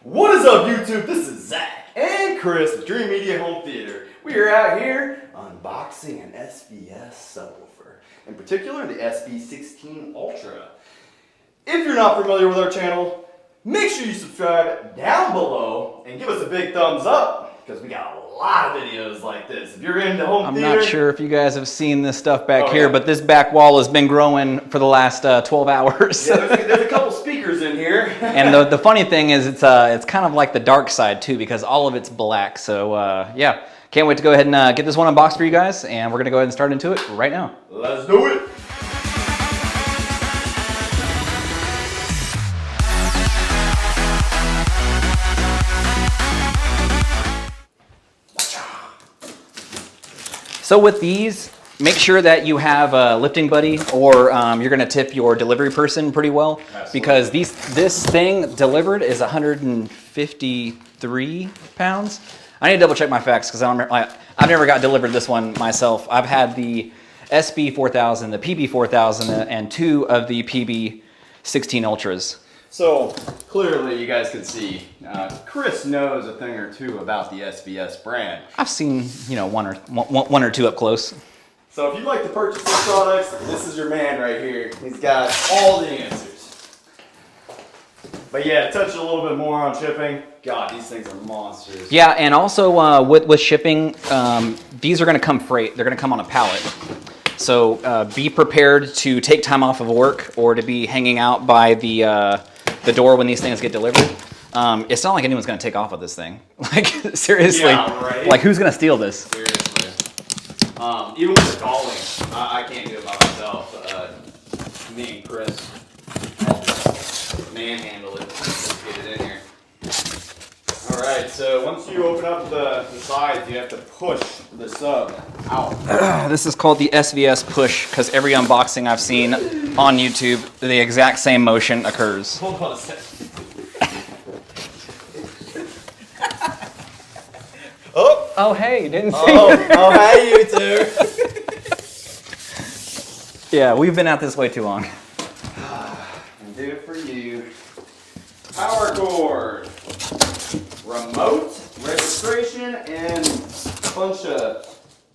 What is up, YouTube? This is Zach and Chris with Dream Media Home Theater. We are out here unboxing an SVS subwoofer, in particular the SB16-Ultra. If you're not familiar with our channel, make sure you subscribe down below and give us a big thumbs up because we got a lot of videos like this. If you're into home theater... I'm not sure if you guys have seen this stuff back here, but this back wall has been growing for the last 12 hours. Yeah, there's a couple speakers in here. And the funny thing is it's kind of like the dark side too, because all of it's black. So yeah, can't wait to go ahead and get this one unboxed for you guys, and we're gonna go ahead and start into it right now. Let's do it. So with these, make sure that you have a lifting buddy, or you're gonna tip your delivery person pretty well. Absolutely. Because this thing delivered is 153 pounds. I need to double check my facts because I've never got delivered this one myself. I've had the SB4000, the PB4000, and two of the PB16 Ultras. So clearly you guys can see, Chris knows a thing or two about the SVS brand. I've seen, you know, one or two up close. So if you'd like to purchase these products, this is your man right here. He's got all the answers. But yeah, touch a little bit more on shipping. God, these things are monsters. Yeah, and also with shipping, these are going to come freight. They're going to come on a pallet. So be prepared to take time off of work or to be hanging out by the door when these things get delivered. It's not like anyone's going to take off with this thing. Like, seriously. Yeah, right? Like, who's going to steal this? Seriously. Even with the calling, I can't do it by myself. Me and Chris, I'll just manhandle it. Get it in here. All right, so once you open up the sides, you have to push the sub out. This is called the SVS push because every unboxing I've seen on YouTube, the exact same motion occurs. Hold on a second. Oh, hey, didn't see Oh, hey, you two. Yeah, we've been out this way too long. And do it for you. Power cord, remote, registration, and a bunch of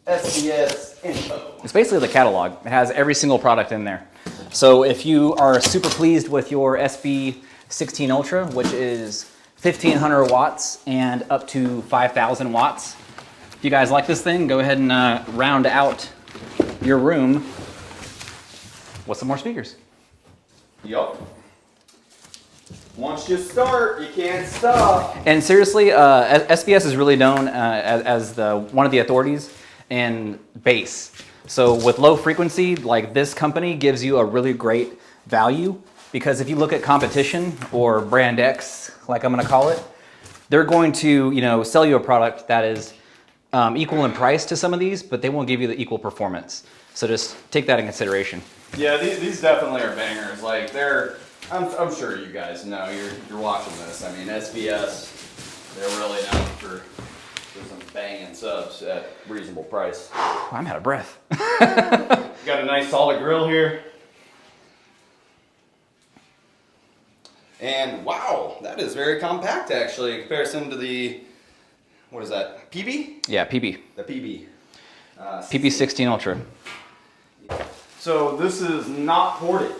SVS info. It's basically the catalog. It has every single product in there. So if you are super pleased with your SB16 Ultra, which is 1,500 watts and up to 5,000 watts, if you guys like this thing, go ahead and round out your room with some more speakers. Yup. Once you start, you can't stop. And seriously, SVS is really known as one of the authorities in bass. So with low frequency, like this company gives you a really great value, because if you look at competition or brand X, like I'm going to call it, they're going to, you know, sell you a product that is equal in price to some of these, but they won't give you the equal performance. So just take that in consideration. Yeah, these definitely are bangers. Like I'm sure you guys know, you're watching this. I mean, SVS, they're really known for some banging subs at reasonable price. I'm out of breath. Got a nice solid grill here. And wow, that is very compact actually in comparison to the, what is that, PB? Yeah, PB. The PB. PB16 Ultra. So this is not ported.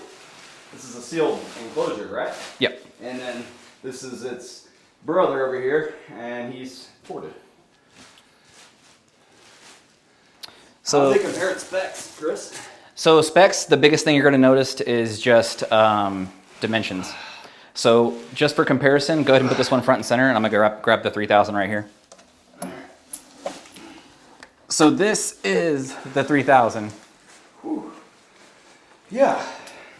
This is a sealed enclosure, right? Yep. And then this is its brother over here, and he's ported. So how do they compare its specs, Chris? So specs, the biggest thing you're going to notice is just dimensions. So just for comparison, go ahead and put this one front and center, and I'm going to grab the 3000 right here. So this is the 3000. Whew. Yeah,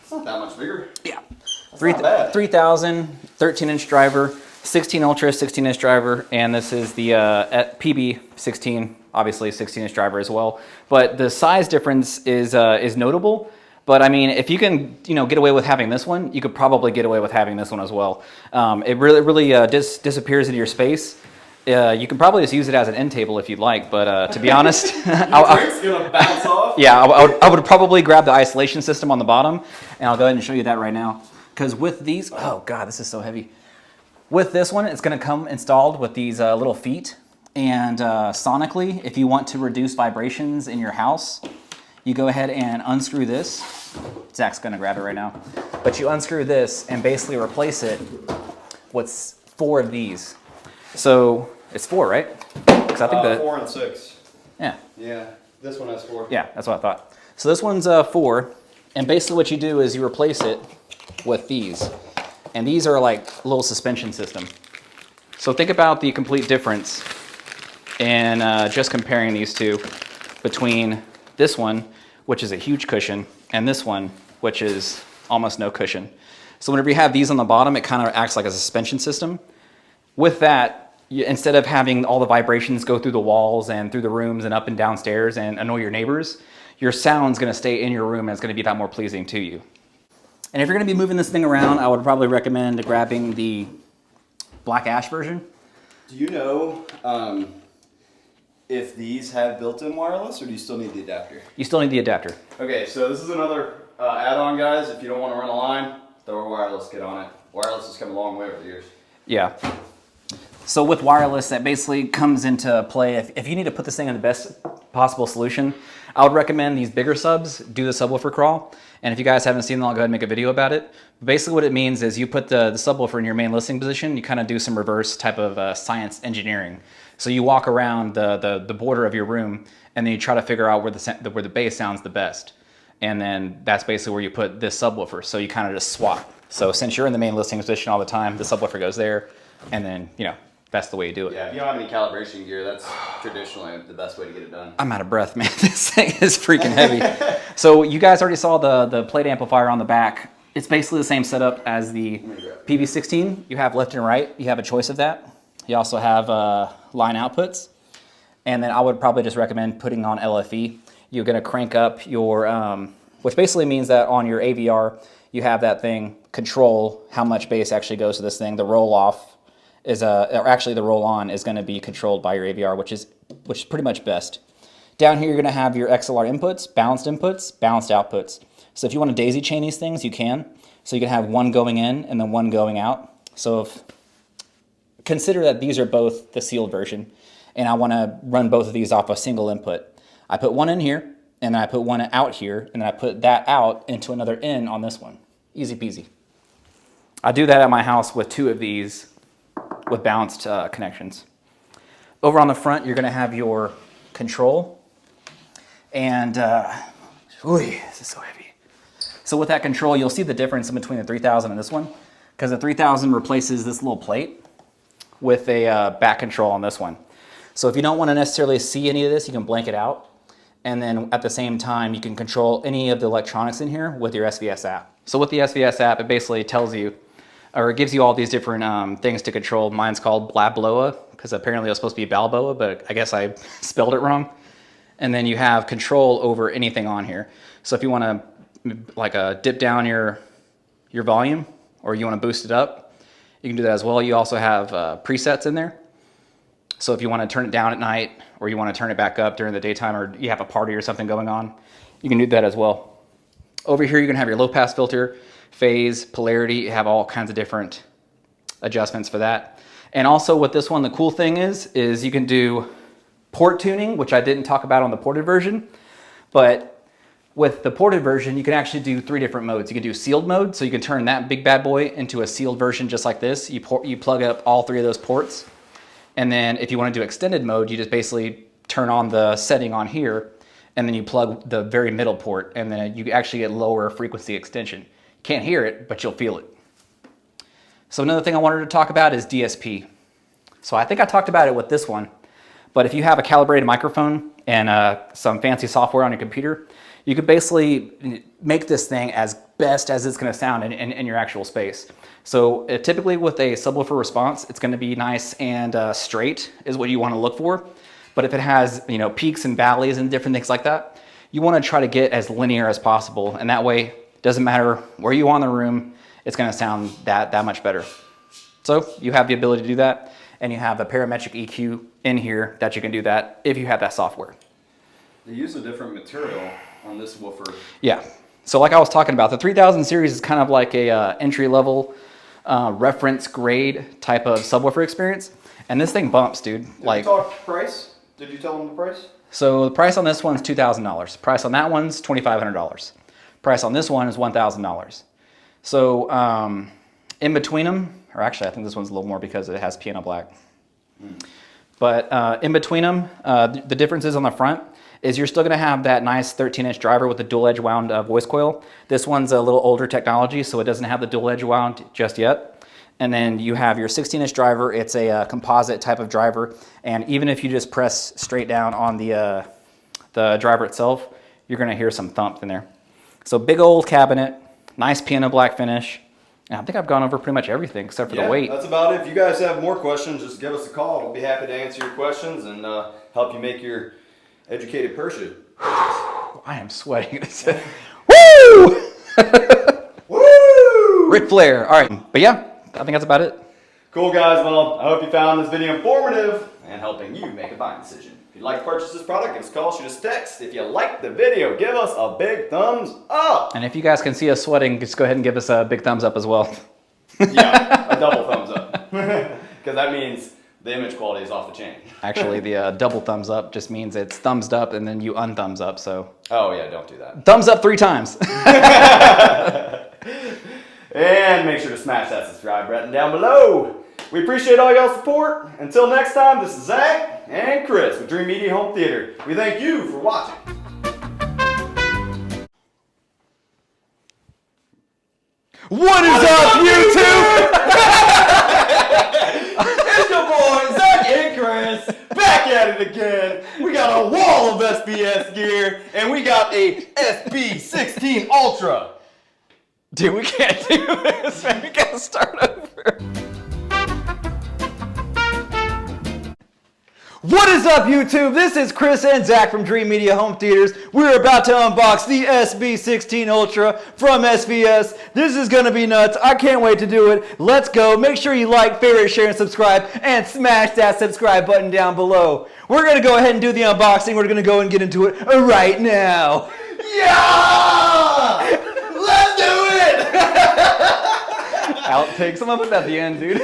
it's not that much bigger. Yeah. That's not bad. 3000, 13-inch driver, 16 Ultra, 16-inch driver, and this is the PB16, obviously 16-inch driver as well. But the size difference is notable. But I mean, if you can, you know, get away with having this one, you could probably get away with having this one as well. It really disappears into your space. You can probably just use it as an end table if you'd like, but to be honest, drink's gonna bounce off. Yeah, I would probably grab the isolation system on the bottom, and I'll go ahead and show you that right now. Because with these, oh god, this is so heavy. With this one, it's going to come installed with these little feet. And sonically, if you want to reduce vibrations in your house, you go ahead and unscrew this. Zach's going to grab it right now. But you unscrew this and basically replace it with 4 of these. So it's 4, right? Because I think that 4 and 6. Yeah. Yeah. This one has 4. Yeah, that's what I thought. So this one's 4, and basically what you do is you replace it with these. And these are like a little suspension system. So think about the complete difference in just comparing these two between this one, which is a huge cushion, and this one, which is almost no cushion. So whenever you have these on the bottom, it kind of acts like a suspension system. With that, instead of having all the vibrations go through the walls and through the rooms and up and downstairs and annoy your neighbors, your sound's going to stay in your room and it's going to be that more pleasing to you. And if you're going to be moving this thing around, I would probably recommend grabbing the black ash version. Do you know if these have built-in wireless, or do you still need the adapter? You still need the adapter. Okay, so this is another add-on, guys. If you don't want to run a line, throw a wireless kit on it. Wireless has come a long way over the years. Yeah. So with wireless, that basically comes into play. If you need to put this thing in the best possible solution, I would recommend these bigger subs do the subwoofer crawl. And if you guys haven't seen them, I'll go ahead and make a video about it. Basically what it means is you put the subwoofer in your main listening position, you kind of do some reverse type of science engineering. So you walk around the border of your room and then you try to figure out where the bass sounds the best. And then that's basically where you put this subwoofer. So you kind of just swap. So since you're in the main listening position all the time, the subwoofer goes there, and then, you know, that's the way you do it. Yeah, if you don't have any calibration gear, that's traditionally the best way to get it done. I'm out of breath, man. This thing is freaking heavy. So you guys already saw the plate amplifier on the back. It's basically the same setup as the PV16. You have left and right. You have a choice of that. You also have line outputs. And then I would probably just recommend putting on LFE. You're going to crank up your, which basically means that on your AVR, you have that thing control how much bass actually goes to this thing. The roll off is or actually the roll on is going to be controlled by your AVR, which is pretty much best. Down here, you're going to have your XLR inputs, balanced outputs. So if you want to daisy chain these things, you can. So you can have one going in and then one going out. So consider that these are both the sealed version, and I want to run both of these off a single input. I put one in here, and then I put one out here, and then I put that out into another in on this one. Easy peasy. I do that at my house with 2 of these with balanced connections. Over on the front, you're going to have your control, and this is so heavy. So with that control, you'll see the difference in between the 3000 and this one, because the 3000 replaces this little plate with a back control on this one. So if you don't want to necessarily see any of this, you can blank it out, and then at the same time, you can control any of the electronics in here with your SVS app. So with the SVS app, it basically tells you, or it gives you all these different things to control. Mine's called Blabloa, because apparently it was supposed to be Balboa, but I guess I spelled it wrong. And then you have control over anything on here. So if you want to dip down your volume, or you want to boost it up, you can do that as well. You also have presets in there. So if you want to turn it down at night, or you want to turn it back up during the daytime, or you have a party or something going on, you can do that as well. Over here, you're going to have your low pass filter, phase, polarity. You have all kinds of different adjustments for that. And also with this one, the cool thing is you can do port tuning, which I didn't talk about on the ported version. But with the ported version, you can actually do 3 different modes. You can do sealed mode, so you can turn that big bad boy into a sealed version just like this. You plug up all 3 of those ports. And then if you want to do extended mode, you just basically turn on the setting on here, and then you plug the very middle port, and then you actually get lower frequency extension. You can't hear it, but you'll feel it. So another thing I wanted to talk about is DSP. So I think I talked about it with this one, but if you have a calibrated microphone and some fancy software on your computer, you could basically make this thing as best as it's going to sound in your actual space. So typically with a subwoofer response, it's going to be nice and straight is what you want to look for. But if it has, you know, peaks and valleys and different things like that, you want to try to get as linear as possible. And that way, it doesn't matter where you are in the room, it's going to sound that much better. So you have the ability to do that, and you have a parametric EQ in here that you can do that if you have that software. They use a different material on this woofer. Yeah. So like I was talking about, the 3000 series is kind of like a entry level reference grade type of subwoofer experience. And this thing bumps, dude. Did you talk price? Did you tell them the price? So the price on this one's $2,000. Price on that one's $2,500. Price on this one is $1,000. So in between them, or actually I think this one's a little more because it has piano black. But in between them, the differences on the front is you're still going to have that nice 13-inch driver with the dual edge wound voice coil. This one's a little older technology, so it doesn't have the dual edge wound just yet. And then you have your 16-inch driver. It's a composite type of driver, and even if you just press straight down on the driver itself, you're going to hear some thump in there. So big old cabinet, nice piano black finish. And I think I've gone over pretty much everything except for the weight. That's about it. If you guys have more questions, just give us a call. We'll be happy to answer your questions and help you make your educated purchase. I am sweating. Woo! Woo! Ric Flair. All right, but yeah, I think that's about it. Cool, guys. Well, I hope you found this video informative and helping you make a buying decision. If you'd like to purchase this product, give us a call, shoot us a text. If you like the video, give us a big thumbs up. And if you guys can see us sweating, just go ahead and give us a big thumbs up as well. Yeah, a double thumbs up. Because that means the image quality is off the chain. Actually, the double thumbs up just means it's thumbs up and then you unthumbs up, so. Oh yeah, don't do that. Thumbs up 3 times. And make sure to smash that subscribe button down below. We appreciate all y'all's support. Until next time, this is Zach and Chris with Dream Media Home Theater. We thank you for watching. What is up, YouTube? It's your boy, Zach and Chris, back at it again. We got a wall of SVS gear, and we got a SB16-Ultra. Dude, we can't do this, man. We gotta start over. What is up, YouTube? This is Chris and Zach from Dream Media Home Theaters. We're about to unbox the SB16-Ultra from SVS. This is gonna be nuts. I can't wait to do it. Let's go. Make sure you like, favorite, share, and subscribe, and smash that subscribe button down below. We're gonna go ahead and do the unboxing. We're gonna go and get into it right now. Yeah! Let's do it! Outtakes. I'm gonna put that at the end, dude.